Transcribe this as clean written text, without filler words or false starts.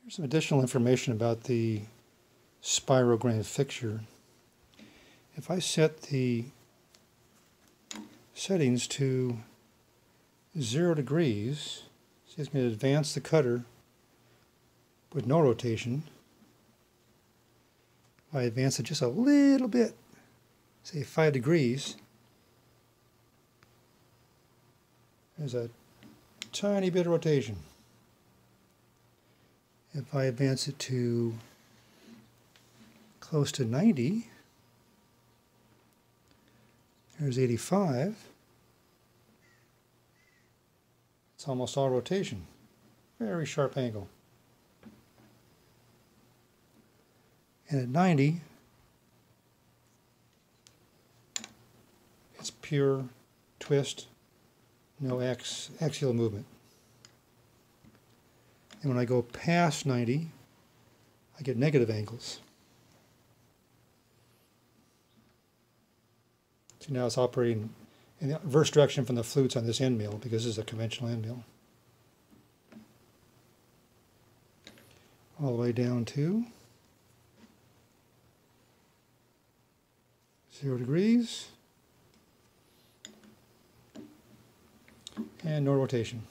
Here's some additional information about the Spi RO Grind Fixture. If I set the settings to 0 degrees, see, it's going to advance the cutter with no rotation. If I advance it just a little bit, say 5 degrees, there's a tiny bit of rotation. If I advance it to close to 90, there's 85. It's almost all rotation. Very sharp angle. And at 90, it's pure twist, no axial movement. And when I go past 90, I get negative angles. So now it's operating in the reverse direction from the flutes on this end mill, because this is a conventional end mill. All the way down to 0 degrees and no rotation.